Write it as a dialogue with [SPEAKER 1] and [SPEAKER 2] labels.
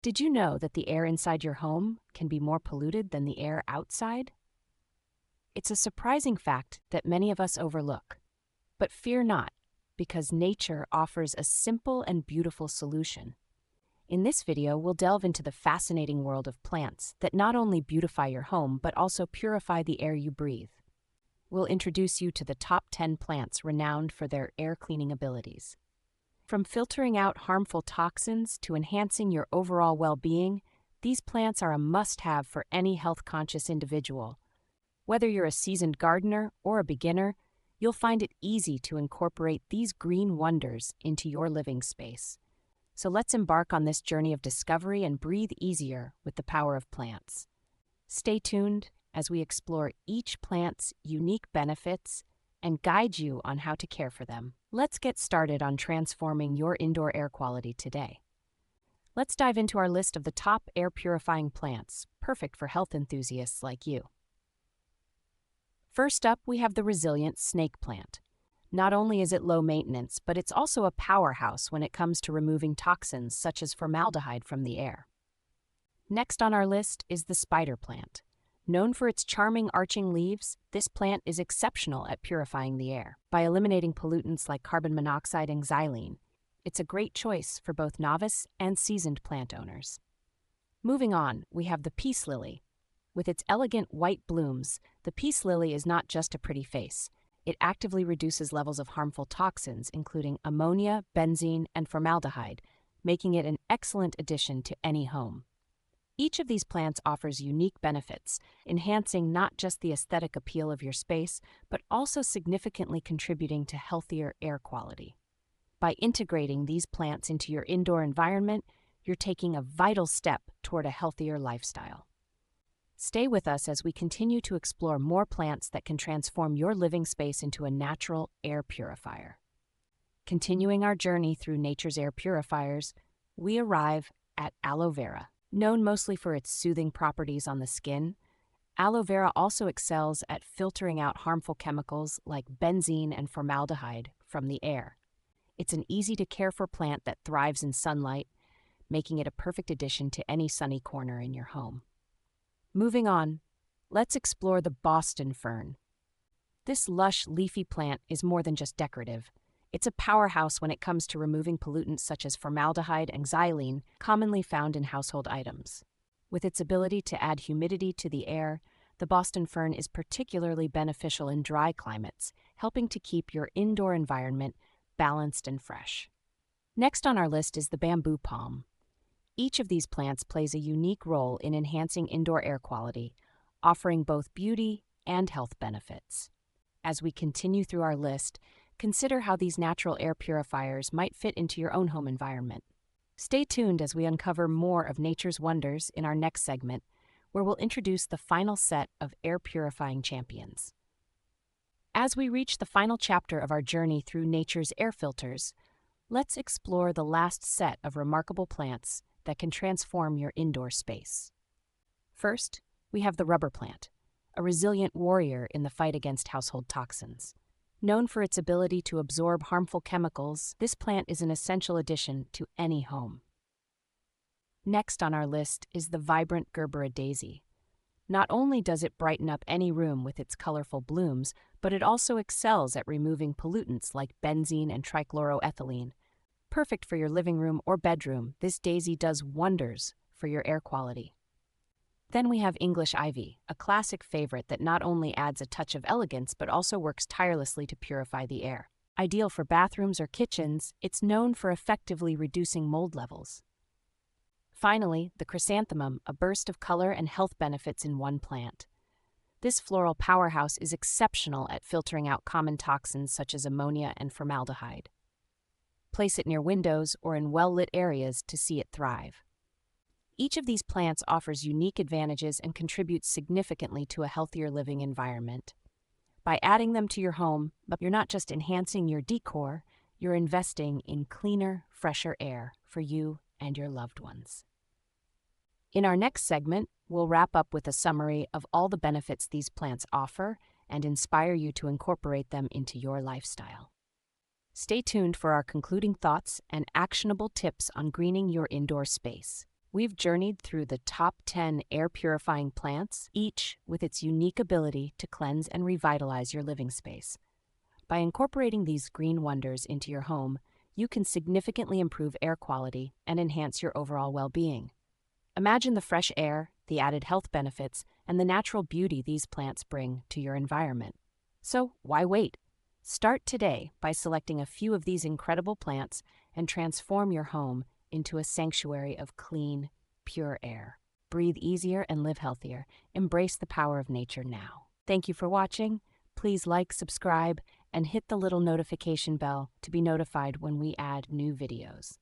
[SPEAKER 1] Did you know that the air inside your home can be more polluted than the air outside? It's a surprising fact that many of us overlook. But fear not, because nature offers a simple and beautiful solution. In this video, we'll delve into the fascinating world of plants that not only beautify your home, but also purify the air you breathe. We'll introduce you to the top 10 plants renowned for their air cleaning abilities. From filtering out harmful toxins to enhancing your overall well-being, these plants are a must-have for any health-conscious individual. Whether you're a seasoned gardener or a beginner, you'll find it easy to incorporate these green wonders into your living space. So let's embark on this journey of discovery and breathe easier with the power of plants. Stay tuned as we explore each plant's unique benefits and guide you on how to care for them. Let's get started on transforming your indoor air quality today. Let's dive into our list of the top air purifying plants, perfect for health enthusiasts like you. First up, we have the resilient snake plant. Not only is it low maintenance, but it's also a powerhouse when it comes to removing toxins such as formaldehyde from the air. Next on our list is the spider plant. Known for its charming arching leaves, this plant is exceptional at purifying the air. By eliminating pollutants like carbon monoxide and xylene, it's a great choice for both novice and seasoned plant owners. Moving on, we have the peace lily. With its elegant white blooms, the peace lily is not just a pretty face. It actively reduces levels of harmful toxins, including ammonia, benzene, and formaldehyde, making it an excellent addition to any home. Each of these plants offers unique benefits, enhancing not just the aesthetic appeal of your space, but also significantly contributing to healthier air quality. By integrating these plants into your indoor environment, you're taking a vital step toward a healthier lifestyle. Stay with us as we continue to explore more plants that can transform your living space into a natural air purifier. Continuing our journey through nature's air purifiers, we arrive at aloe vera. Known mostly for its soothing properties on the skin, aloe vera also excels at filtering out harmful chemicals like benzene and formaldehyde from the air. It's an easy-to-care-for plant that thrives in sunlight, making it a perfect addition to any sunny corner in your home. Moving on, let's explore the Boston fern. This lush, leafy plant is more than just decorative. It's a powerhouse when it comes to removing pollutants such as formaldehyde and xylene, commonly found in household items. With its ability to add humidity to the air, the Boston fern is particularly beneficial in dry climates, helping to keep your indoor environment balanced and fresh. Next on our list is the bamboo palm. Each of these plants plays a unique role in enhancing indoor air quality, offering both beauty and health benefits. As we continue through our list, consider how these natural air purifiers might fit into your own home environment. Stay tuned as we uncover more of nature's wonders in our next segment, where we'll introduce the final set of air purifying champions. As we reach the final chapter of our journey through nature's air filters, let's explore the last set of remarkable plants that can transform your indoor space. First, we have the rubber plant, a resilient warrior in the fight against household toxins. Known for its ability to absorb harmful chemicals, this plant is an essential addition to any home. Next on our list is the vibrant Gerbera daisy. Not only does it brighten up any room with its colorful blooms, but it also excels at removing pollutants like benzene and trichloroethylene. Perfect for your living room or bedroom, this daisy does wonders for your air quality. Then we have English ivy, a classic favorite that not only adds a touch of elegance but also works tirelessly to purify the air. Ideal for bathrooms or kitchens, it's known for effectively reducing mold levels. Finally, the chrysanthemum, a burst of color and health benefits in one plant. This floral powerhouse is exceptional at filtering out common toxins such as ammonia and formaldehyde. Place it near windows or in well-lit areas to see it thrive. Each of these plants offers unique advantages and contributes significantly to a healthier living environment. By adding them to your home, you're not just enhancing your decor, you're investing in cleaner, fresher air for you and your loved ones. In our next segment, we'll wrap up with a summary of all the benefits these plants offer and inspire you to incorporate them into your lifestyle. Stay tuned for our concluding thoughts and actionable tips on greening your indoor space. We've journeyed through the top 10 air purifying plants, each with its unique ability to cleanse and revitalize your living space. By incorporating these green wonders into your home, you can significantly improve air quality and enhance your overall well-being. Imagine the fresh air, the added health benefits, and the natural beauty these plants bring to your environment. So, why wait? Start today by selecting a few of these incredible plants and transform your home into a sanctuary of clean, pure air. Breathe easier and live healthier. Embrace the power of nature now. Thank you for watching. Please like, subscribe, and hit the little notification bell to be notified when we add new videos.